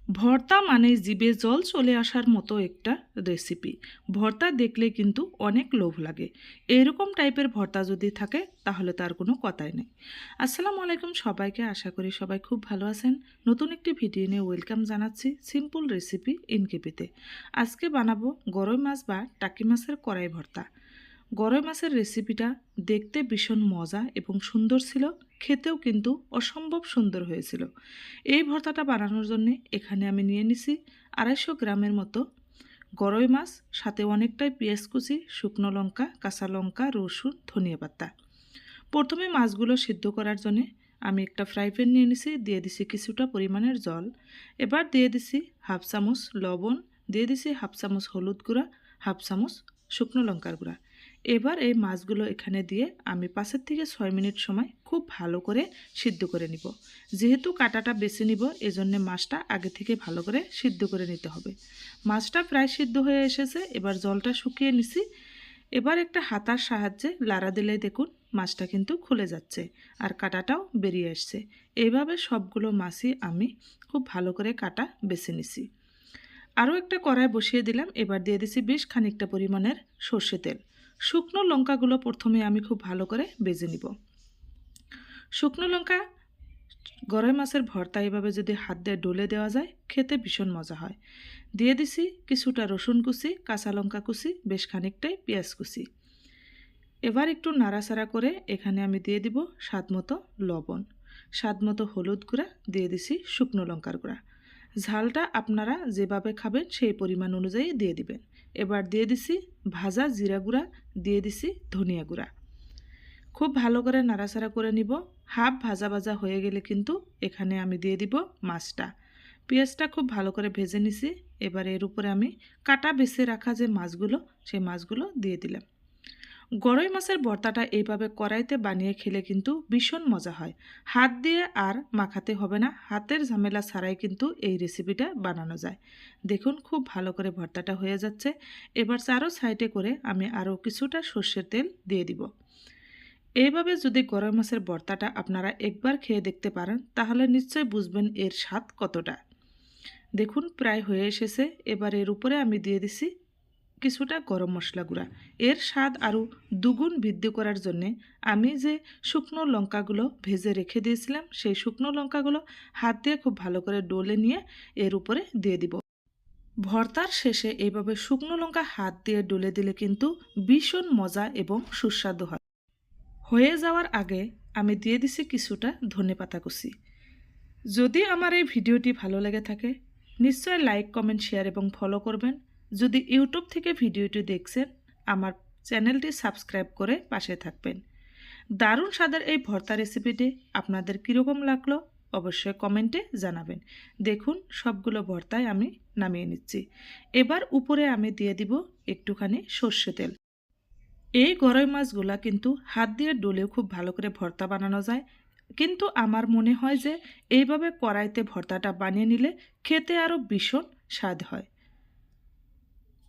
ভর্তা মানে জিভে জল চলে আসার মতো একটা রেসিপি। ভর্তা দেখলে কিন্তু অনেক লোভ লাগে। এরকম টাইপের ভর্তা যদি থাকে তাহলে তার কোনো কথাই নেই। আসসালামু আলাইকুম সবাইকে, আশা করি সবাই খুব ভালো আছেন। নতুন একটি ভিডিও নিয়ে ওয়েলকাম জানাচ্ছি সিম্পল রেসিপি ইনকেপিতে। আজকে বানাবো গরই মাছ বা টাকি মাছের কড়াই ভর্তা। গরই মাছের রেসিপিটা দেখতে ভীষণ মজা এবং সুন্দর ছিল, খেতেও কিন্তু অসম্ভব সুন্দর হয়েছিল। এই ভর্তাটা বানানোর জন্য এখানে আমি নিয়ে নিছি 250 গ্রামের মতো গরই মাছ, সাথে অনেকটাই পেঁয়াজ কুচি, শুকনো লঙ্কা, কাঁচা লঙ্কা, রসুন, ধনিয়া পাতা। প্রথমে মাছগুলো সিদ্ধ করার জন্য আমি একটা ফ্রাই প্যান নিয়ে নিছি, দিয়ে দিছি কিছুটা পরিমাণের জল। এবার দিয়ে দিছি হাফ চামচ লবণ, দিয়ে দিছি হাফ চামচ হলুদ গুঁড়া, হাফ চামচ শুকনো লঙ্কার গুঁড়া। এবার এই মাছগুলো এখানে দিয়ে আমি 5 থেকে 6 মিনিট সময় খুব ভালো করে সিদ্ধ করে নিব। যেহেতু কাঁটাটা বেছে নিব, এজন্য মাছটা আগে থেকে ভালো করে সিদ্ধ করে নিতে হবে। মাছটা প্রায় সিদ্ধ হয়ে এসেছে, এবার জলটা শুকিয়ে নিছি। এবার একটা হাতার সাহায্যে লাড়া দিলেই দেখুন মাছটা কিন্তু খুলে যাচ্ছে আর কাঁটাটাও বেরিয়ে আসছে। এইভাবে সবগুলো মাছই আমি খুব ভালো করে কাঁটা বেছে নিছি। আরও একটা কড়াই বসিয়ে দিলাম। এবার দিয়ে দিছি বেশ খানিকটা পরিমাণের সর্ষে তেল। শুকনো লঙ্কাগুলো প্রথমে আমি খুব ভালো করে ভেজে নিব। শুকনো লঙ্কা গরই মাছের ভর্তা এভাবে যদি হাত দিয়ে ডলে দেওয়া যায় খেতে ভীষণ মজা হয়। দিয়ে দিছি কিছুটা রসুন কুচি, কাঁচা লঙ্কা কুচি, বেশ খানিকটাই পেঁয়াজ কুচি। এবার একটু নাড়াচাড়া করে এখানে আমি দিয়ে দিব স্বাদ মতো লবণ, স্বাদ মতো হলুদ গুঁড়া, দিয়ে দিছি শুকনো লঙ্কার গুঁড়া। ঝালটা আপনারা যেভাবে খাবেন সেই পরিমাণ অনুযায়ী দিয়ে দিবেন। এবার দিয়ে দিছি ভাজা জিরা গুঁড়া, দিয়ে দিছি ধনিয়া গুঁড়া। খুব ভালো করে নাড়াচাড়া করে নিব। হাফ ভাজা ভাজা হয়ে গেলে কিন্তু এখানে আমি দিয়ে দিব মাছটা। পেঁয়াজটা খুব ভালো করে ভেজে নিছি। এবার এর উপরে আমি কাটা বেছে রাখা যে মাছগুলো, সেই মাছগুলো দিয়ে দিলাম। গরই মাছের ভর্তাটা এইভাবে কড়াইতে বানিয়ে খেলে কিন্তু ভীষণ মজা হয়। হাত দিয়ে আর মাখাতে হবে না, হাতের ঝামেলা ছাড়াই কিন্তু এই রেসিপিটা বানানো যায়। দেখুন খুব ভালো করে ভর্তাটা হয়ে যাচ্ছে। এবার চারো সাইডে করে আমি আরও কিছুটা সর্ষের তেল দিয়ে দিব। এইভাবে যদি গরই মাছের ভর্তাটা আপনারা একবার খেয়ে দেখতে পারেন তাহলে নিশ্চয়ই বুঝবেন এর স্বাদ কতটা। দেখুন প্রায় হয়ে এসেছে। এবার এর উপরে আমি দিয়ে দিছি কিছুটা গরম মশলা গুঁড়া। এর স্বাদ আরও দুগুণ বৃদ্ধি করার জন্যে আমি যে শুকনো লঙ্কাগুলো ভেজে রেখে দিয়েছিলাম, সেই শুকনো লঙ্কাগুলো হাত দিয়ে খুব ভালো করে ডলে নিয়ে এর উপরে দিয়ে দিব। ভর্তার শেষে এইভাবে শুকনো লঙ্কা হাত দিয়ে ডলে দিলে কিন্তু ভীষণ মজা এবং সুস্বাদু হয়। হয়ে যাওয়ার আগে আমি দিয়ে দিছি কিছুটা ধনেপাতা কুচি। যদি আমার এই ভিডিওটি ভালো লেগে থাকে নিশ্চয় লাইক, কমেন্ট, শেয়ার এবং ফলো করবেন। যদি ইউটিউব থেকে ভিডিওটি দেখছেন আমার চ্যানেলটি সাবস্ক্রাইব করে পাশে থাকবেন। দারুণ স্বাদের এই ভর্তা রেসিপিটি আপনাদের কীরকম লাগলো অবশ্যই কমেন্টে জানাবেন। দেখুন সবগুলো ভর্তায় আমি নামিয়ে নিচ্ছি। এবার উপরে আমি দিয়ে দিব একটুখানি সর্ষে তেল। এই গরই মাছগুলা কিন্তু হাত দিয়ে ডলেও খুব ভালো করে ভর্তা বানানো যায়, কিন্তু আমার মনে হয় যে এইভাবে কড়াইতে ভর্তাটা বানিয়ে নিলে খেতে আরও ভীষণ স্বাদ হয়।